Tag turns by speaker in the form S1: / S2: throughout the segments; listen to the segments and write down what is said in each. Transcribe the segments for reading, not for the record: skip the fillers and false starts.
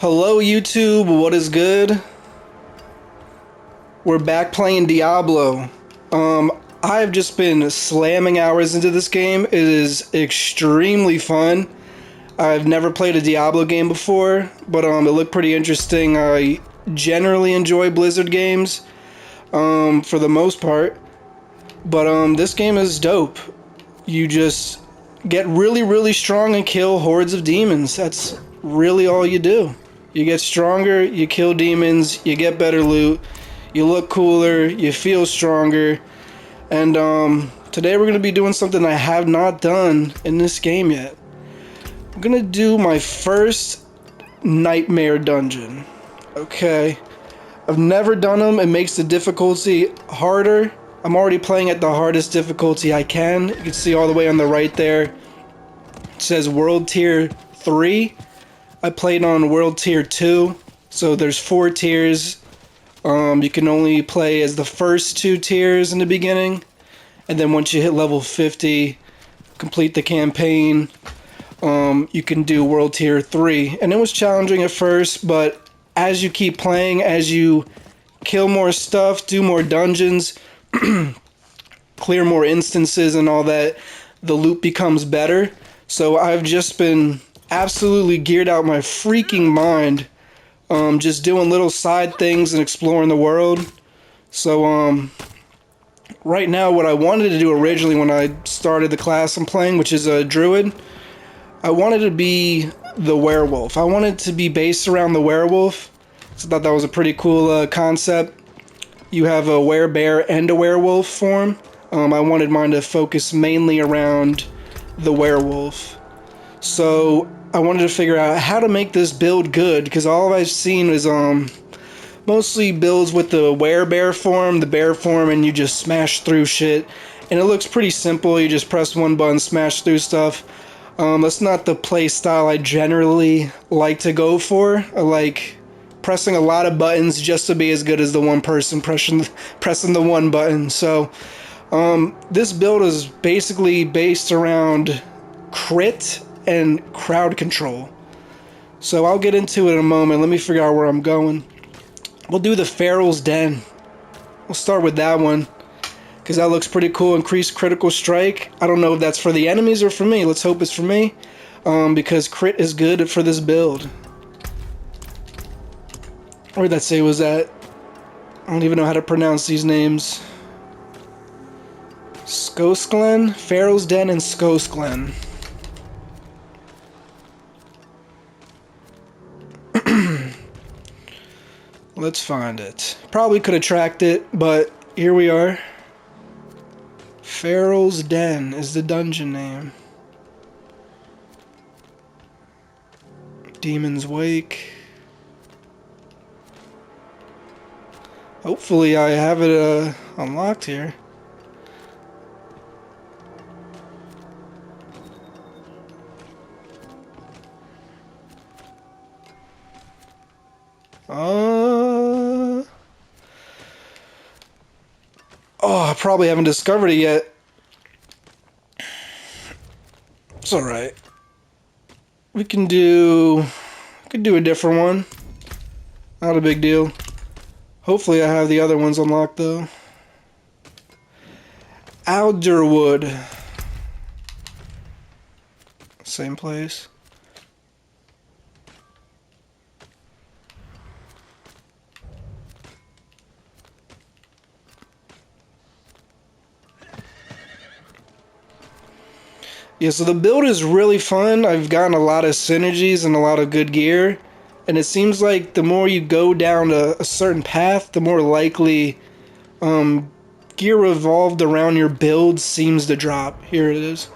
S1: Hello YouTube, what is good? We're back playing Diablo. I've just been slamming hours into this game. It is extremely fun. I've never played a Diablo game before, but it looked pretty interesting. I generally enjoy Blizzard games, for the most part. But this game is dope. You just get really strong and kill hordes of demons. That's really all you do. You get stronger, you kill demons, you get better loot, you look cooler, you feel stronger. And today we're going to be doing something I have not done in this game yet. I'm going to do my first nightmare dungeon. Okay. I've never done them. It makes the difficulty harder. I'm already playing at the hardest difficulty I can. You can see all the way on the right there. It says World Tier 3. I played on World Tier 2. So there's 4 tiers. You can only play as the first 2 tiers in the beginning. And then once you hit level 50, complete the campaign, you can do World Tier 3. And it was challenging at first, but as you keep playing, as you kill more stuff, do more dungeons, clear more instances and all that, the loot becomes better. So I've just been absolutely geared out my freaking mind, just doing little side things and exploring the world. So right now what I wanted to do originally when I started the class I'm playing, which is a Druid, I wanted to be the Werewolf. I wanted to be based around the Werewolf. So I thought that was a pretty cool concept. You have a Werebear and a Werewolf form. I wanted mine to focus mainly around the Werewolf. So I wanted to figure out how to make this build good, because all I've seen is mostly builds with the Werebear form, the bear form, and you just smash through shit. And it looks pretty simple. You just press one button, smash through stuff. That's not the play style I generally like to go for. I like pressing a lot of buttons just to be as good as the one person pressing the one button. So this build is basically based around crit and crowd control. So I'll get into it in a moment. Let me figure out where I'm going. We'll do the Pharaoh's Den. We'll start with that one, because that looks pretty cool. Increased critical strike. I don't know if that's for the enemies or for me. Let's hope it's for me, because crit is good for this build. Where'd that say it was at? I don't even know how to pronounce these names. Skosklen? Pharaoh's Den and Skosklen. Let's find it. Probably could have tracked it, but here we are. Pharaoh's Den is the dungeon name. Demon's Wake. Hopefully I have it unlocked here. Oh, I probably haven't discovered it yet. It's alright. We can do a different one. Not a big deal. Hopefully I have the other ones unlocked though. Alderwood. Same place. Yeah, so the build is really fun. I've gotten a lot of synergies and a lot of good gear. And it seems like the more you go down a certain path, the more likely gear evolved around your build seems to drop. Here it is.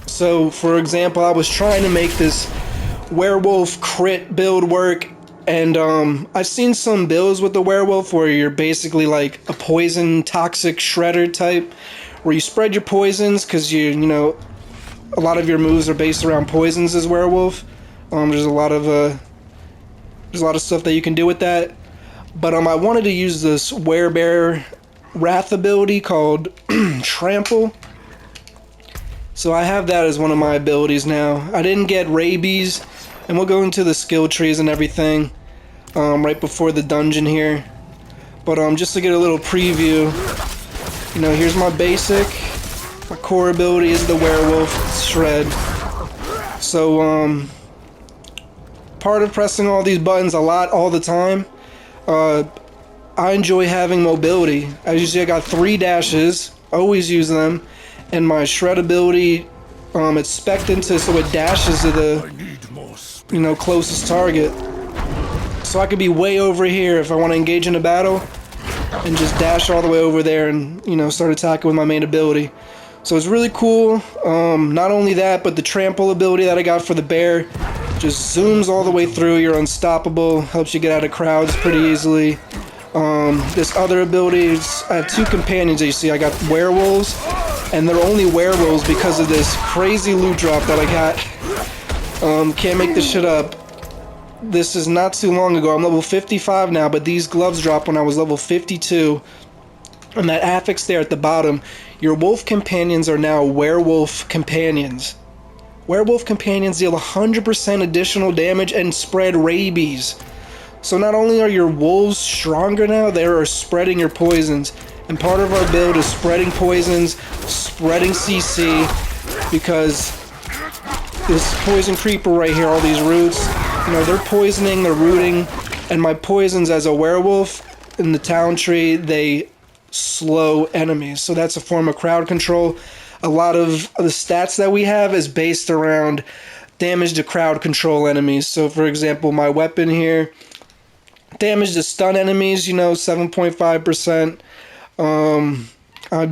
S1: So, for example, I was trying to make this Werewolf crit build work. And I've seen some builds with the Werewolf where you're basically like a poison toxic shredder type, where you spread your poisons because you know a lot of your moves are based around poisons as Werewolf. There's a lot of stuff that you can do with that. But I wanted to use this Werebear Wrath ability called Trample. So I have that as one of my abilities now. I didn't get Rabies And we'll go into the skill trees and everything right before the dungeon here. But just to get a little preview, you know, here's my basic. My core ability is the Werewolf, Shred. So part of pressing all these buttons a lot all the time, I enjoy having mobility. As you see, I got 3 dashes, always use them, and my Shred ability, it's spec'd into so it dashes to the, you know, closest target. So I could be way over here if I want to engage in a battle, and just dash all the way over there and, you know, start attacking with my main ability. So it's really cool. Not only that, but the trample ability that I got for the bear just zooms all the way through. You're unstoppable. Helps you get out of crowds pretty easily. This other ability, I have 2 companions that you see. I got werewolves, and they're only werewolves because of this crazy loot drop that I got. Can't make this shit up. This is not too long ago. I'm level 55 now, but these gloves dropped when I was level 52. And that affix there at the bottom, your wolf companions are now werewolf companions. Werewolf companions deal 100% additional damage and spread rabies. So not only are your wolves stronger now, they are spreading your poisons. And part of our build is spreading poisons, spreading CC, because this poison creeper right here, all these roots, you know, they're poisoning, they're rooting, and my poisons as a werewolf in the town tree, they slow enemies. So that's a form of crowd control. A lot of the stats that we have is based around damage to crowd control enemies. So for example, my weapon here, damage to stun enemies, you know, 7.5%.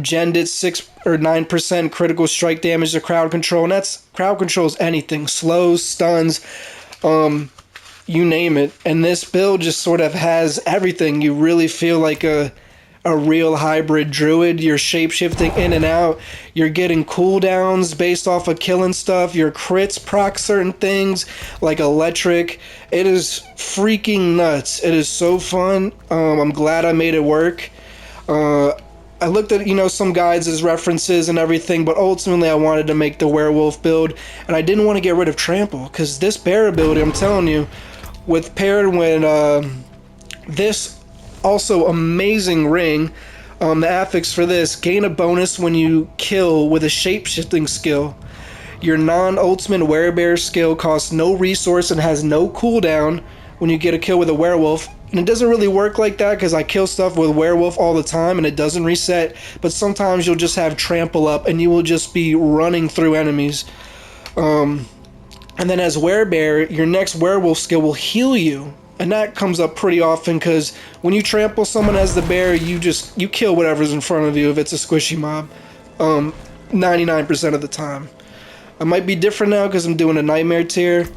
S1: Gen did 6 or 9% critical strike damage to crowd control, and that's crowd controls anything, slows, stuns, you name it. And this build just sort of has everything. You really feel like a real hybrid druid. You're shapeshifting in and out. You're getting cooldowns based off of killing stuff. Your crits proc certain things like electric. It is freaking nuts. It is so fun. I'm glad I made it work. I looked at, you know, some guides as references and everything, but ultimately I wanted to make the werewolf build, and I didn't want to get rid of trample, because this bear ability, I'm telling you, with paired with this also amazing ring, the affix for this, gain a bonus when you kill with a shape-shifting skill. Your non-ultimate werebear skill costs no resource and has no cooldown when you get a kill with a werewolf. And it doesn't really work like that because I kill stuff with werewolf all the time and it doesn't reset, but sometimes you'll just have trample up and you will just be running through enemies. And then as werebear, your next werewolf skill will heal you, and that comes up pretty often because when you trample someone as the bear, you kill whatever's in front of you if it's a squishy mob, 99% of the time. I might be different now because I'm doing a nightmare tier,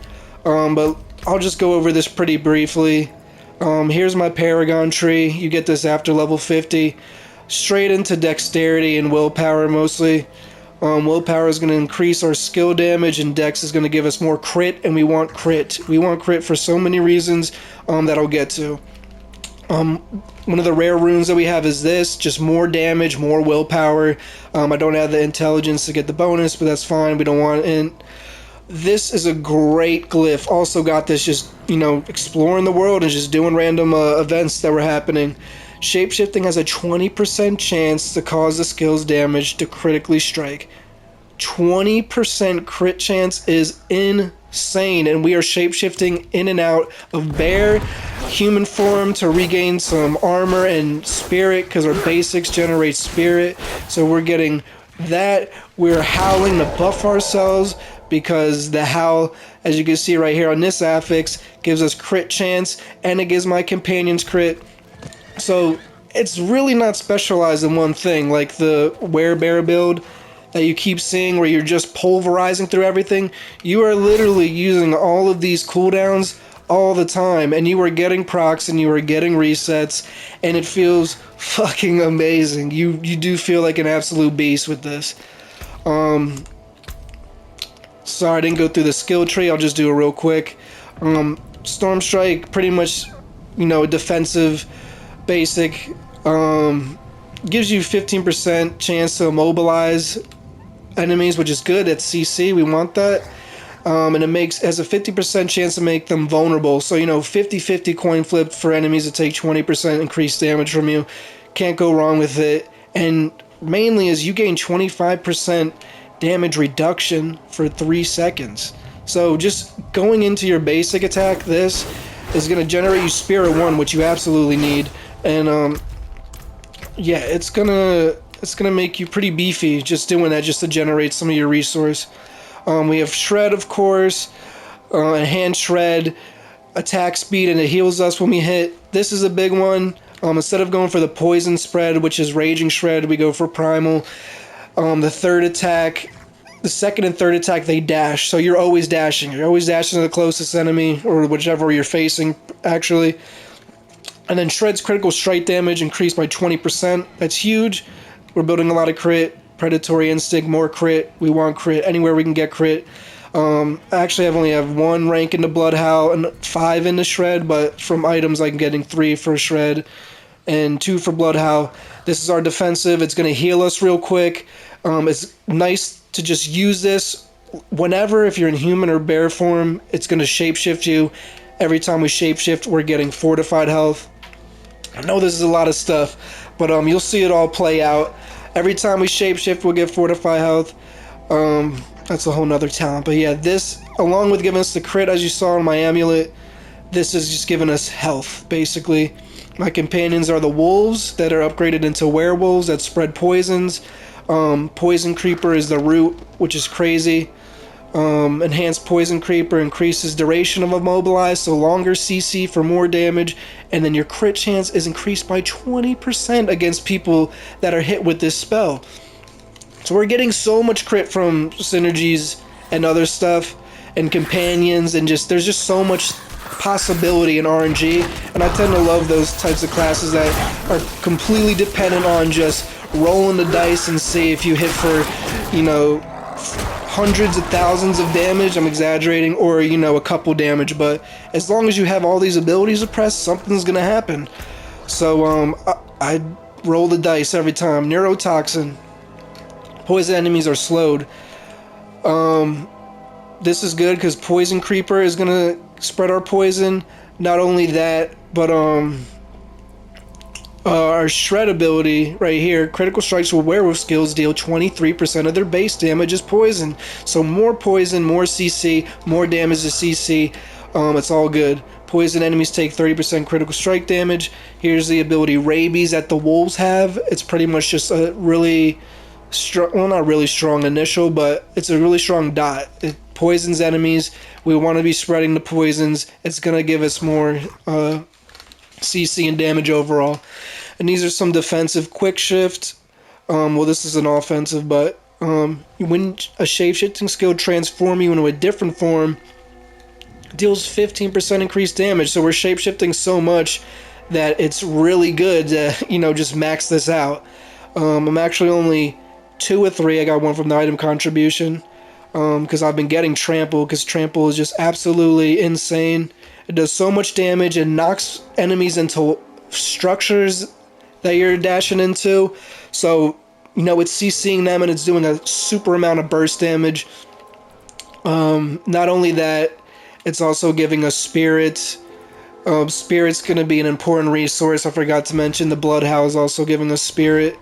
S1: but I'll just go over this pretty briefly. Here's my Paragon tree. You get this after level 50. Straight into dexterity and willpower mostly. Willpower is going to increase our skill damage, and dex is going to give us more crit, and we want crit. We want crit for so many reasons that I'll get to. One of the rare runes that we have is this, just more damage, more willpower. I don't have the intelligence to get the bonus, but that's fine. We don't want it. This is a great glyph. Also got this just, you know, exploring the world and just doing random events that were happening. Shapeshifting has a 20% chance to cause the skill's damage to critically strike. 20% crit chance is insane, and we are shapeshifting in and out of bear, human form to regain some armor and spirit because our basics generate spirit. So we're getting that. We're howling to buff ourselves because the howl, as you can see right here on this affix, gives us crit chance, and it gives my companions crit. So it's really not specialized in one thing, like the werebear build that you keep seeing where you're just pulverizing through everything. You are literally using all of these cooldowns all the time, and you are getting procs and you are getting resets, and it feels fucking amazing. You do feel like an absolute beast with this. Sorry I didn't go through the skill tree. I'll just do it real quick. Storm Strike, pretty much, you know, defensive basic, gives you 15% chance to immobilize enemies, which is good. At CC, we want that. And has a 50% chance to make them vulnerable. So, 50-50 coin flip for enemies to take 20% increased damage from you. Can't go wrong with it. And mainly is you gain 25% damage reduction for 3 seconds. So just going into your basic attack, this is going to generate you Spirit 1, which you absolutely need. And yeah, it's gonna make you pretty beefy just doing that, just to generate some of your resource. We have Shred, of course, Enhanced Shred, attack speed, and it heals us when we hit. This is a big one. Instead of going for the Poison Spread, which is Raging Shred, we go for Primal. The second and third attack, they dash, so you're always dashing. You're always dashing to the closest enemy, or whichever you're facing, actually. And then Shred's critical strike damage increased by 20%. That's huge. We're building a lot of crit. Predatory Instinct, more crit. We want crit. Anywhere we can get crit. Actually, I only have 1 rank in the Blood Howl and 5 in the Shred, but from items I'm getting 3 for Shred and 2 for Blood Howl. This is our defensive. It's going to heal us real quick. It's nice to just use this whenever, if you're in human or bear form. It's going to shapeshift you. Every time we shapeshift, we're getting fortified health. I know this is a lot of stuff, but you'll see it all play out. Every time we shapeshift, we'll get fortified health. That's a whole nother talent. But yeah, this, along with giving us the crit, as you saw in my amulet, this is just giving us health, basically. My companions are the wolves that are upgraded into werewolves that spread poisons. Poison Creeper is the root, which is crazy. Enhanced Poison Creeper increases duration of immobilize, so longer CC for more damage, and then your crit chance is increased by 20% against people that are hit with this spell. So we're getting so much crit from synergies and other stuff, and companions, and there's just so much possibility in RNG, and I tend to love those types of classes that are completely dependent on just rolling the dice and see if you hit for, hundreds of thousands of damage. I'm exaggerating, or a couple damage, but as long as you have all these abilities to press, something's gonna happen. So I roll the dice every time. Neurotoxin. Poison enemies are slowed. This is good because Poison Creeper is gonna spread our poison. Not only that, but our Shred ability right here, critical strikes with werewolf skills deal 23% of their base damage as poison. So more poison, more CC, more damage to CC. It's all good. Poison enemies take 30% critical strike damage. Here's the ability Rabies that the wolves have. It's pretty much just a really strong, well, not really strong initial, but it's a really strong dot. It poisons enemies. We want to be spreading the poisons. It's going to give us more CC and damage overall. And these are some defensive. Quick shift. Well, this is an offensive, but when a shapeshifting skill transforms you into a different form, deals 15% increased damage. So we're shapeshifting so much that it's really good to, just max this out. I'm actually only 2 or 3. I got 1 from the item contribution because I've been getting Trample, because Trample is just absolutely insane. It does so much damage and knocks enemies into structures that you're dashing into. So, it's CCing them and it's doing a super amount of burst damage. Not only that, it's also giving us Spirit. Spirit's going to be an important resource. I forgot to mention the Blood Howl is also giving us Spirit.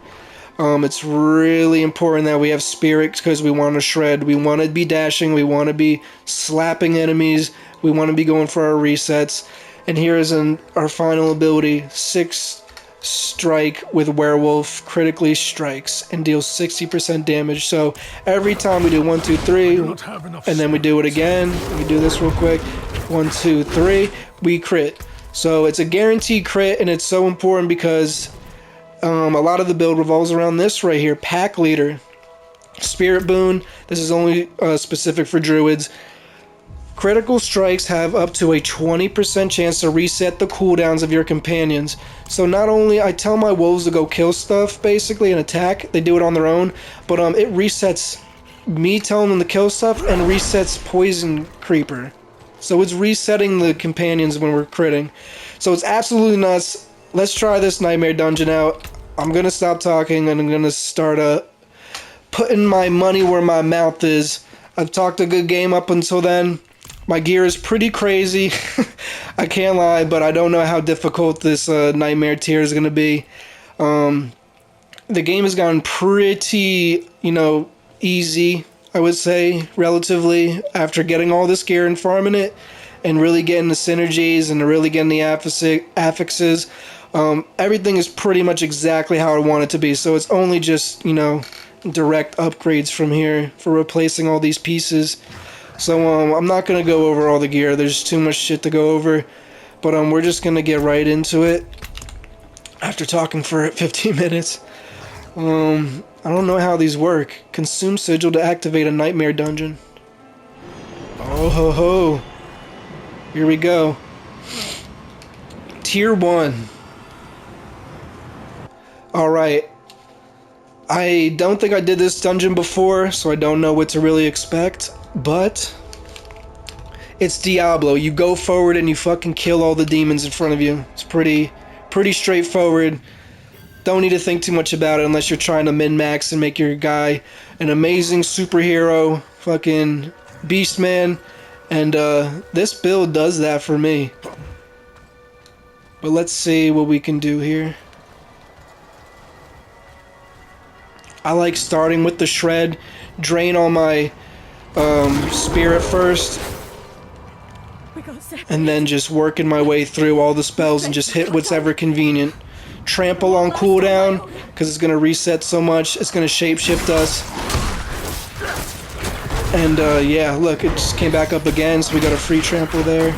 S1: It's really important that we have Spirit because we want to shred. We want to be dashing. We want to be slapping enemies. We want to be going for our resets. And here is our final ability, 6 strike with Werewolf, critically strikes and deals 60% damage. So every time we do 1, 2, 3, and then we do it again. We do this real quick. 1, 2, 3, we crit. So it's a guaranteed crit, and it's so important because a lot of the build revolves around this right here, Pack Leader. Spirit Boon, this is only specific for Druids. Critical strikes have up to a 20% chance to reset the cooldowns of your companions. So not only I tell my wolves to go kill stuff, basically, and attack, they do it on their own, but it resets me telling them to kill stuff and resets Poison Creeper. So it's resetting the companions when we're critting. So it's absolutely nuts. Let's try this Nightmare Dungeon out. I'm going to stop talking and I'm going to start putting my money where my mouth is. I've talked a good game up until then. My gear is pretty crazy. I can't lie, but I don't know how difficult this Nightmare tier is going to be. The game has gotten pretty, easy, I would say, relatively, after getting all this gear and farming it, and really getting the synergies and really getting the affixes. Everything is pretty much exactly how I want it to be, so it's only just, direct upgrades from here for replacing all these pieces. So I'm not going to go over all the gear, there's too much shit to go over, but we're just going to get right into it after talking for 15 minutes. I don't know how these work. Consume sigil to activate a nightmare dungeon. Oh ho ho. Here we go. Tier 1. Alright. I don't think I did this dungeon before, so I don't know what to really expect, but it's Diablo. You go forward and you fucking kill all the demons in front of you. It's pretty straightforward. Don't need to think too much about it unless you're trying to min-max and make your guy an amazing superhero, fucking beast man, and this build does that for me. But let's see what we can do here. I like starting with the shred, drain all my spirit first, and then just working my way through all the spells and just hit what's ever convenient. Trample on cooldown, because it's going to reset so much, it's going to shapeshift us. And yeah, look, it just came back up again, so we got a free trample there.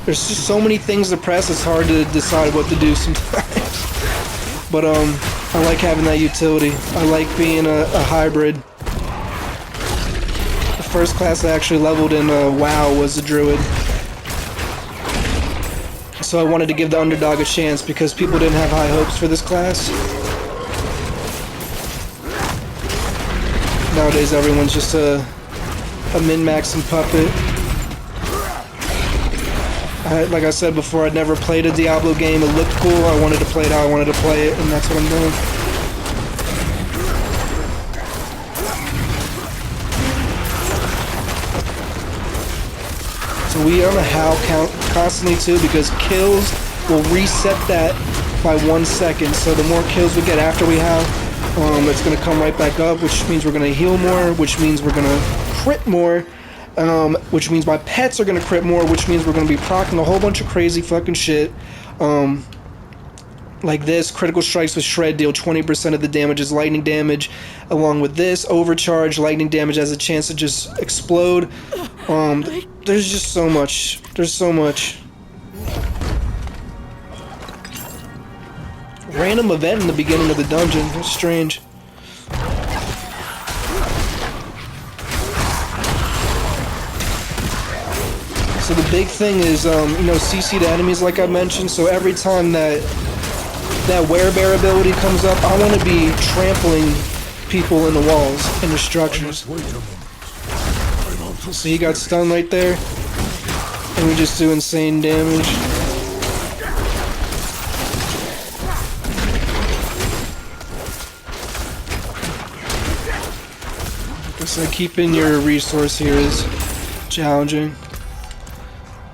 S1: There's just so many things to press, it's hard to decide what to do sometimes. But I like having that utility. I like being a hybrid. The first class I actually leveled in WoW was a Druid. So I wanted to give the underdog a chance because people didn't have high hopes for this class. Nowadays everyone's just a min-maxing puppet. Like I said before, I'd never played a Diablo game. It looked cool. I wanted to play it how I wanted to play it, and that's what I'm doing. So we are on a Howl count constantly too, because kills will reset that by 1 second. So the more kills we get after we Howl, it's going to come right back up, which means we're going to heal more, which means we're going to crit more, which means my pets are going to crit more, which means we're going to be proccing a whole bunch of crazy fucking shit. Like this, critical strikes with shred deal 20% of the damage is lightning damage. Along with this, overcharge, lightning damage has a chance to just explode. There's just so much. There's so much. Random event in the beginning of the dungeon. That's strange. So the big thing is, CC to enemies, like I mentioned. So every time that werebear ability comes up, I want to be trampling people in the walls, in the structures. So he got stunned right there, and we just do insane damage. So keeping your resource here is challenging.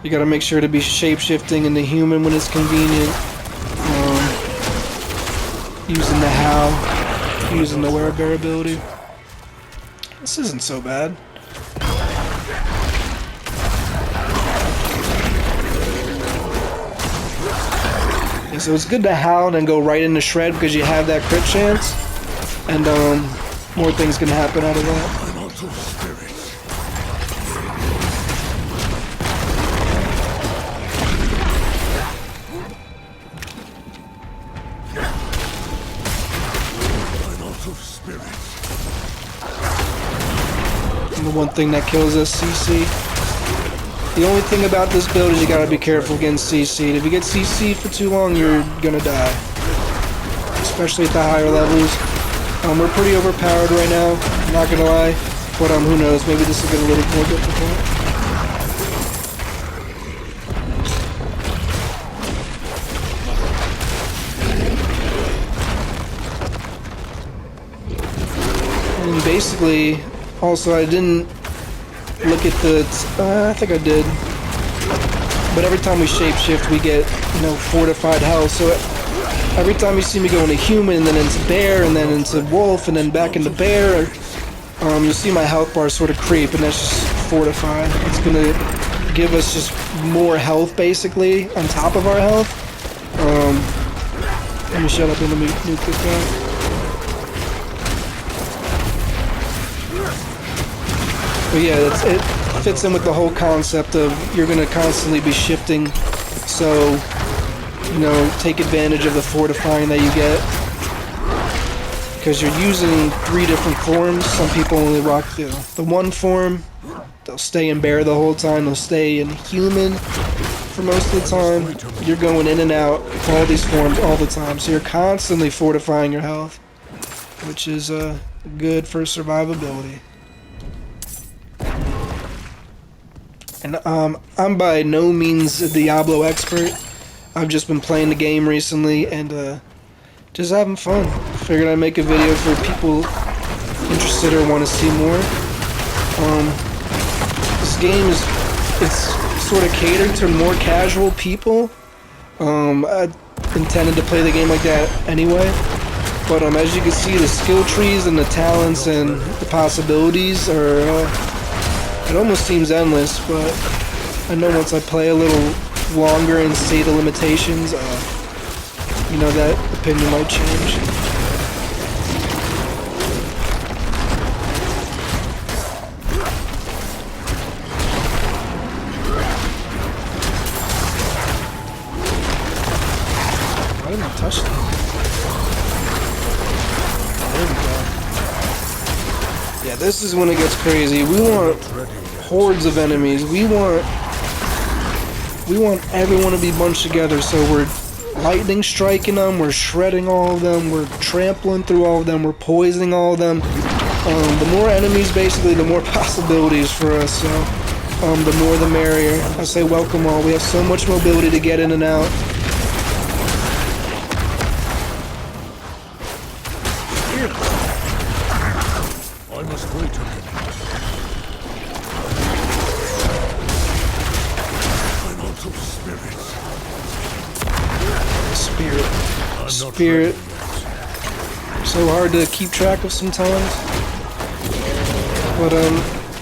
S1: You gotta make sure to be shape-shifting into human when it's convenient. Using the Howl, using the werebear ability. This isn't so bad. Yeah, so it's good to Howl and then go right into shred because you have that crit chance, and more things can happen out of that. And the one thing that kills us, CC. The only thing about this build is you gotta be careful against CC'd. If you get CC'd for too long, you're gonna die. Especially at the higher levels. We're pretty overpowered right now, I'm not gonna lie. But who knows, maybe this will get a little more difficult. basically, also I didn't look at the, I think I did, but every time we shapeshift we get, you know, fortified health, so every time you see me go into human and then into bear and then into wolf and then back into bear, you'll see my health bar sort of creep, and that's just fortified. It's gonna give us just more health basically on top of our health. Let me shut up and let me nuke this guy. But yeah, it fits in with the whole concept of you're gonna constantly be shifting, so you know, take advantage of the fortifying that you get. Because you're using 3 different forms. Some people only rock the one form. They'll stay in bear the whole time. They'll stay in human for most of the time. You're going in and out of all these forms all the time. So you're constantly fortifying your health, which is good for survivability. And I'm by no means a Diablo expert. I've just been playing the game recently and just having fun. Figured I'd make a video for people interested or want to see more. This game it's sort of catered to more casual people. I intended to play the game like that anyway. But as you can see, the skill trees and the talents and the possibilities are, it almost seems endless, but I know once I play a little longer and see the limitations, you know, that opinion might change. Why didn't I touch that? There we go. Yeah, this is when it gets crazy. We want hordes of enemies. We want everyone to be bunched together, so we're lightning striking them, we're shredding all of them, we're trampling through all of them, we're poisoning all of them. The more enemies, basically, the more possibilities for us, so the more the merrier. I say welcome all. We have so much mobility to get in and out.
S2: I must wait a minute.
S1: Spirit. So hard to keep track of sometimes. But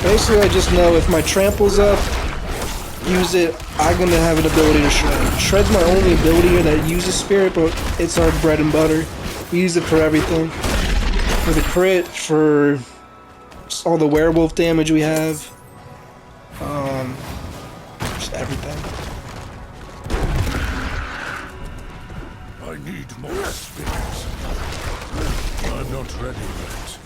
S1: basically I just know if my trample's up, use it, I'm gonna have an ability to shred. Shred's my only ability here that uses spirit, but it's our bread and butter. We use it for everything. For the crit, for all the werewolf damage we have. Just everything.
S2: I need more spirits. I'm not ready yet.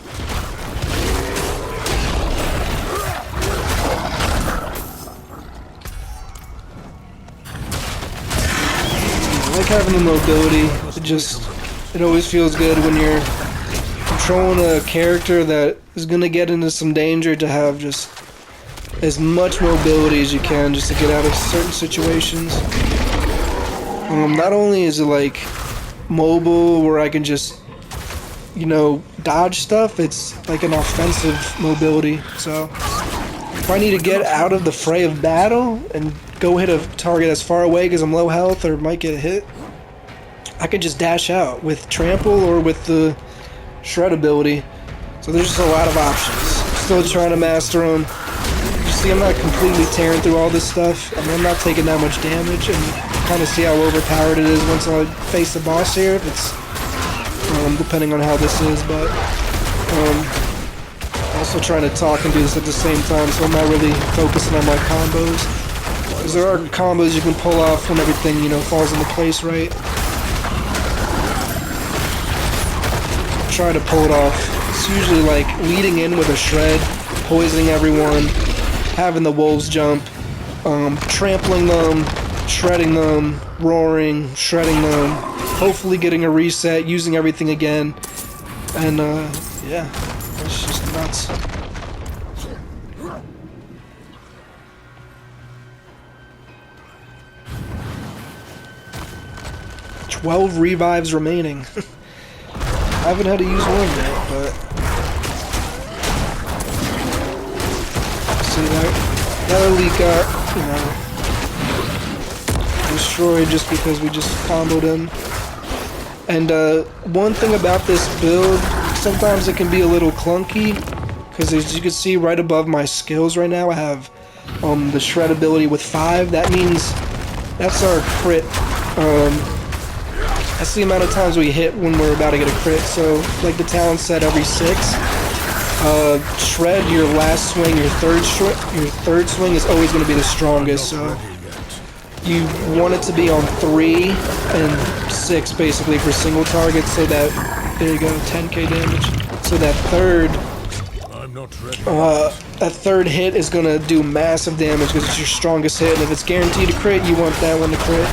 S1: I like having the mobility. It always feels good when you're controlling a character that is gonna get into some danger to have just as much mobility as you can just to get out of certain situations. Not only is it like mobile where I can just, you know, dodge stuff, it's like an offensive mobility. So if I need to get out of the fray of battle and go hit a target as far away because I'm low health or might get hit, I can just dash out with trample or with the shred ability. So there's just a lot of options. Still trying to master them. You see, I'm not completely tearing through all this stuff. I mean, I'm not taking that much damage, and kind of see how overpowered it is once I face the boss here. If it's depending on how this is, but also trying to talk and do this at the same time, so I'm not really focusing on my combos. Because there are combos you can pull off when everything, you know, falls into place right. Try to pull it off. It's usually like leading in with a shred, poisoning everyone, having the wolves jump, trampling them, shredding them, roaring, shredding them, hopefully getting a reset, using everything again, and yeah, it's just nuts. "12 revives remaining." I haven't had to use one yet, but That elite got, destroyed just because we just comboed him. And one thing about this build, sometimes it can be a little clunky, because as you can see right above my skills right now, I have the shred ability with 5. That means that's our crit. That's the amount of times we hit when we're about to get a crit. So, like the talent said, every 6. Shred, your last swing, your third swing is always going to be the strongest. So you want it to be on 3 and 6 basically for single targets. So that there you go, 10k damage. So that third hit is going to do massive damage because it's your strongest hit, and if it's guaranteed to crit, you want that one to crit.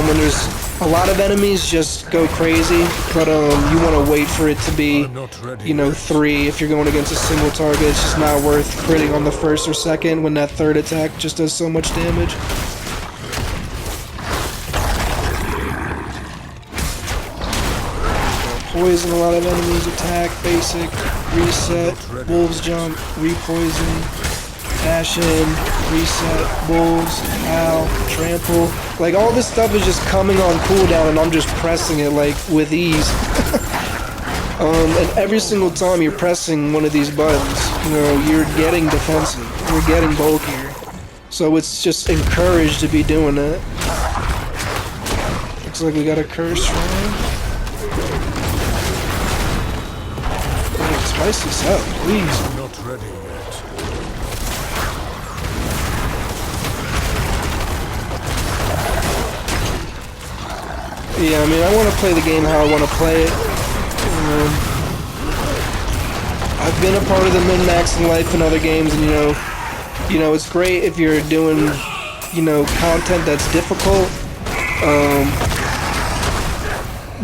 S1: When there's a lot of enemies, just go crazy, but you want to wait for it to be, 3 if you're going against a single target. It's just not worth critting on the first or second when that third attack just does so much damage. Poison a lot of enemies, attack, basic, reset, wolves jump, repoison, dash in, reset, wolves, ow, trample. Like all this stuff is just coming on cooldown and I'm just pressing it like with ease. And every single time you're pressing one of these buttons, you're getting defensive, you're getting bulkier. So it's just encouraged to be doing that. Looks like we got a curse shrine. Spice this up, please.
S2: I'm not ready yet.
S1: Yeah, I mean, I want to play the game how I want to play it. I've been a part of the min-maxing life in other games, and it's great if you're doing, content that's difficult.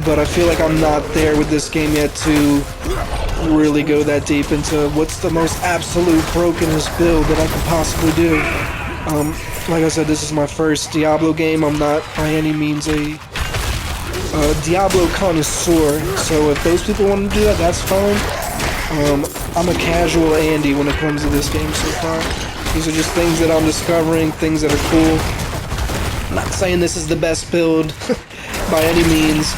S1: But I feel like I'm not there with this game yet to really go that deep into what's the most absolute brokenest build that I could possibly do. Like I said, this is my first Diablo game. I'm not by any means a Diablo connoisseur, so if those people want to do that, that's fine. I'm a casual Andy when it comes to this game so far. These are just things that I'm discovering, things that are cool. I'm not saying this is the best build by any means.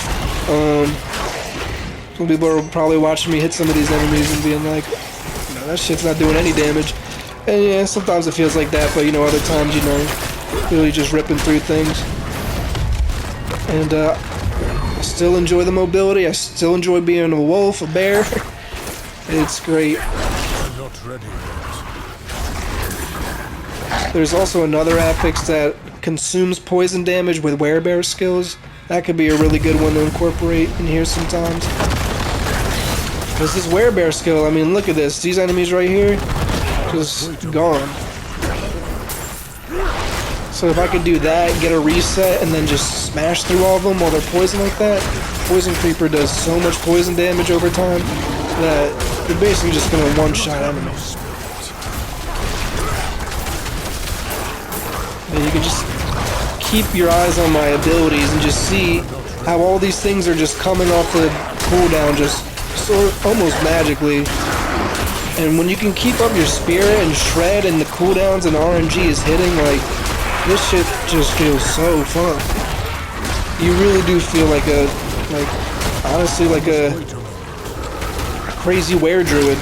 S1: Some people are probably watching me hit some of these enemies and being like, that shit's not doing any damage. And yeah, sometimes it feels like that, but other times, really just ripping through things. And I still enjoy the mobility, I still enjoy being a wolf, a bear. It's great.
S2: I'm not ready yet.
S1: There's also another affix that consumes poison damage with werebear skills. That could be a really good one to incorporate in here sometimes. Because this werebear skill, I mean, look at this. These enemies right here, just gone. So if I could do that, get a reset, and then just smash through all of them while they're poisoned like that, Poison Creeper does so much poison damage over time that you're basically just going to one-shot enemies. And you can just keep your eyes on my abilities and just see how all these things are just coming off the cooldown just almost magically. And when you can keep up your spirit and shred and the cooldowns and RNG is hitting, like, this shit just feels so fun. You really do feel like honestly like a crazy were-druid.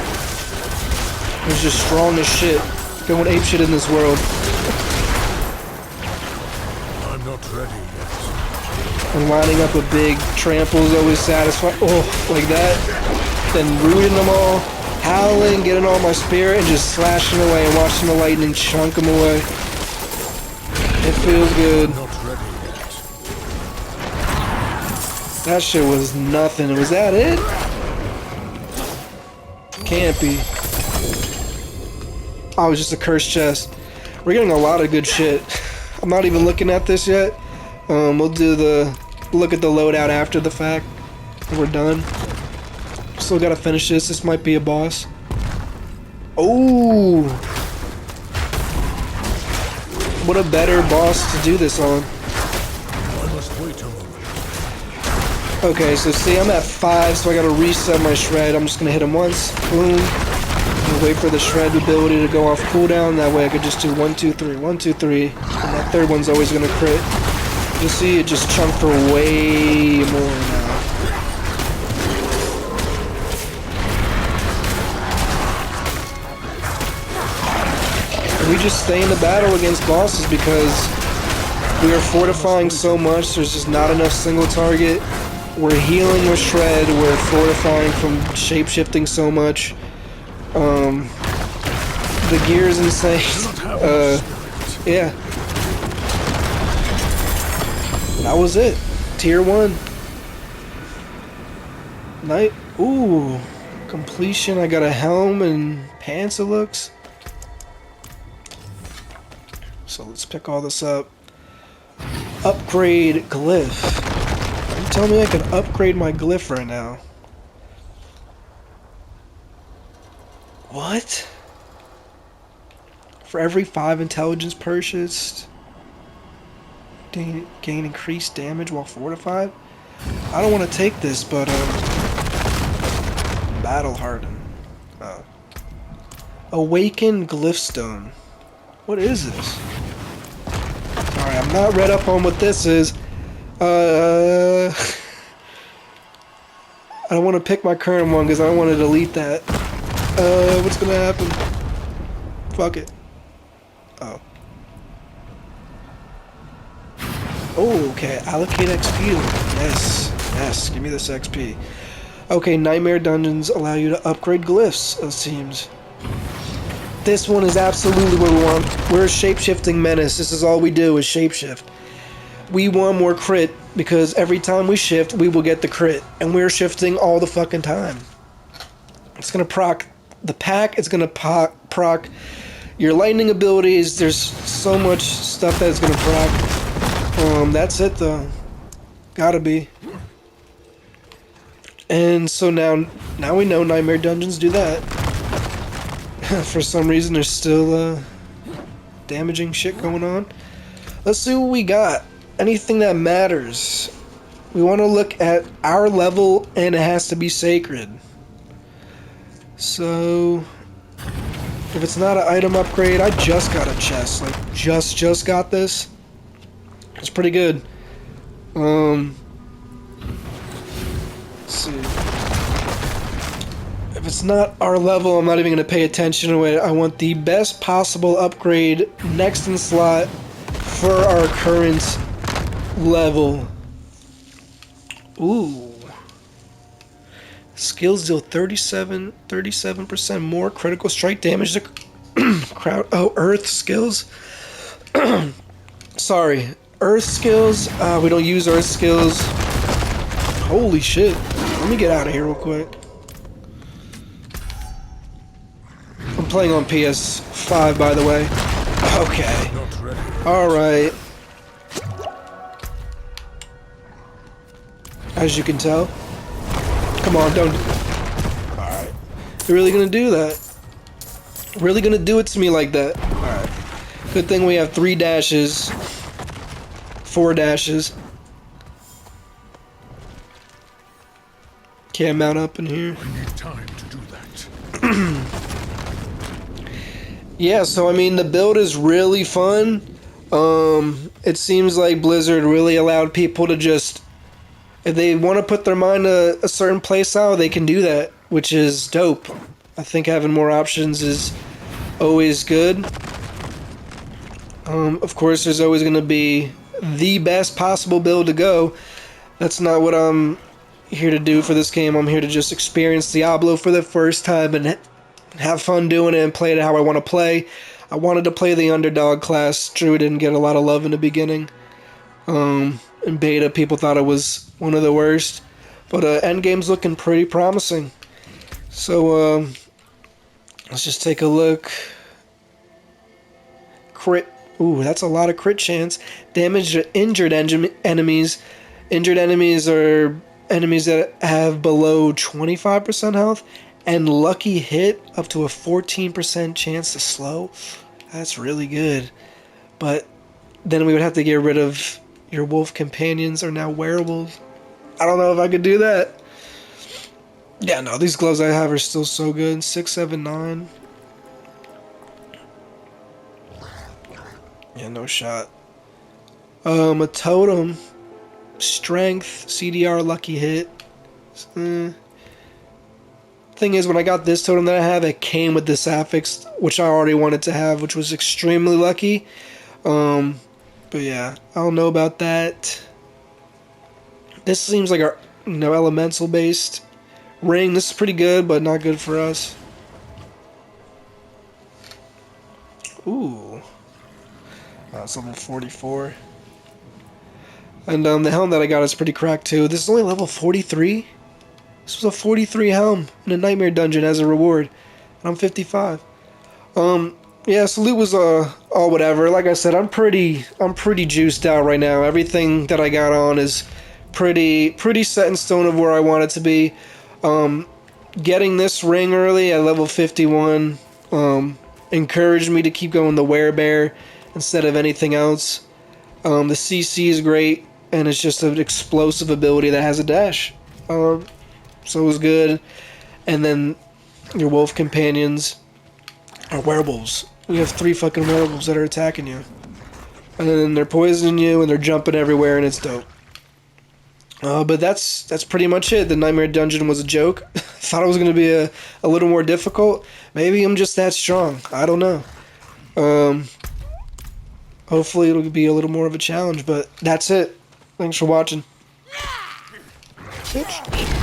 S1: It's just strong as shit, going apeshit in this world.
S2: I'm not ready yet.
S1: And lining up a big trample is always satisfying. Oh, like that. Then rooting them all, howling, getting all my spirit, and just slashing away and watching the lightning chunk them away. It feels good.
S2: I'm not ready yet.
S1: That shit was nothing. Was that it? Can't be. Oh, it was just a cursed chest. We're getting a lot of good shit. I'm not even looking at this yet. We'll do the look at the loadout after the fact. We're done. Still gotta finish this. This might be a boss. Oh! What a better boss to do this on.
S2: I must wait a moment.
S1: Okay, so see, I'm at 5, so I gotta reset my shred. I'm just gonna hit him once. Boom. And wait for the shred ability to go off cooldown. That way I could just do 1, 2, 3, 1, 2, 3. And that third one's always gonna crit. You see, it just chunked for way more now. And we just stay in the battle against bosses because we are fortifying so much. There's just not enough single target. We're healing with shred. We're fortifying from shape-shifting so much. The gear is insane. Yeah. That was it. Tier 1. Night. Ooh. Completion. I got a helm and pants, it looks. So let's pick all this up. Upgrade glyph. You tell me I can upgrade my glyph right now. What? For every 5 intelligence purchased, gain increased damage while fortified? I don't want to take this, but battle harden. Awaken glyphstone. What is this? Alright, I'm not read up on what this is. I don't want to pick my current one because I don't want to delete that. What's gonna happen? Fuck it. Oh. Oh, okay. Allocate XP. Yes. Yes. Give me this XP. Okay, Nightmare Dungeons allow you to upgrade glyphs, it seems. This one is absolutely what we want. We're a shape-shifting menace. This is all we do is shape-shift. We want more crit because every time we shift, we will get the crit. And we're shifting all the fucking time. It's gonna proc the pack. It's gonna proc your lightning abilities. There's so much stuff that's gonna proc. That's it though. Gotta be. And so now we know Nightmare Dungeons do that. For some reason, there's still damaging shit going on. Let's see what we got. Anything that matters. We want to look at our level, and it has to be sacred. So, if it's not an item upgrade, I just got a chest. Like, just got this. It's pretty good. Let's see. If it's not our level, I'm not even going to pay attention to it. I want the best possible upgrade next in slot for our current level. Ooh. Skills deal 37% more critical strike damage to crowd. Oh, earth skills. Sorry. Earth skills. We don't use earth skills. Holy shit. Let me get out of here real quick. I'm playing on PS5, by the way. Okay. Alright. As you can tell. Come on, don't... Alright. You're really gonna do that? Really gonna do it to me like that? Alright. Good thing we have 3 dashes. 4 dashes. Can't mount up in here.
S2: I need time to do that.
S1: Yeah, so I mean the build is really fun. It seems like Blizzard really allowed people to just, if they want to put their mind to a certain playstyle, they can do that, which is dope. I think having more options is always good. Of course, there's always going to be the best possible build to go. That's not what I'm here to do for this game. I'm here to just experience Diablo for the first time and have fun doing it and play it how I want to play. I wanted to play the underdog class. Druid didn't get a lot of love in the beginning. In beta, people thought it was one of the worst. But endgame's looking pretty promising. So, let's just take a look. Crit. Ooh, that's a lot of crit chance. Damage to injured enemies. Injured enemies are enemies that have below 25% health. And lucky hit up to a 14% chance to slow. That's really good. But then we would have to get rid of your wolf companions are now werewolves. I don't know if I could do that. Yeah, no, these gloves I have are still so good. 679. Yeah, no shot. A totem, strength, CDR, lucky hit. Mm. Thing is, when I got this totem that I have, it came with this affix, which I already wanted to have, which was extremely lucky. But yeah, I don't know about that. This seems like our, elemental based ring. This is pretty good, but not good for us. Ooh, it's level 44. And the helm that I got is pretty cracked too. This is only level 43. This was a 43 helm in a nightmare dungeon as a reward. And I'm 55. Yeah, so loot was all whatever. Like I said, I'm pretty juiced out right now. Everything that I got on is pretty set in stone of where I want it to be. Getting this ring early at level 51 encouraged me to keep going the werebear instead of anything else. The CC is great, and it's just an explosive ability that has a dash. So it was good. And then your wolf companions are werewolves. We have 3 fucking werewolves that are attacking you. And then they're poisoning you, and they're jumping everywhere, and it's dope. But that's pretty much it. The Nightmare Dungeon was a joke. Thought it was going to be a little more difficult. Maybe I'm just that strong. I don't know. Hopefully it'll be a little more of a challenge, but that's it. Thanks for watching. Bitch.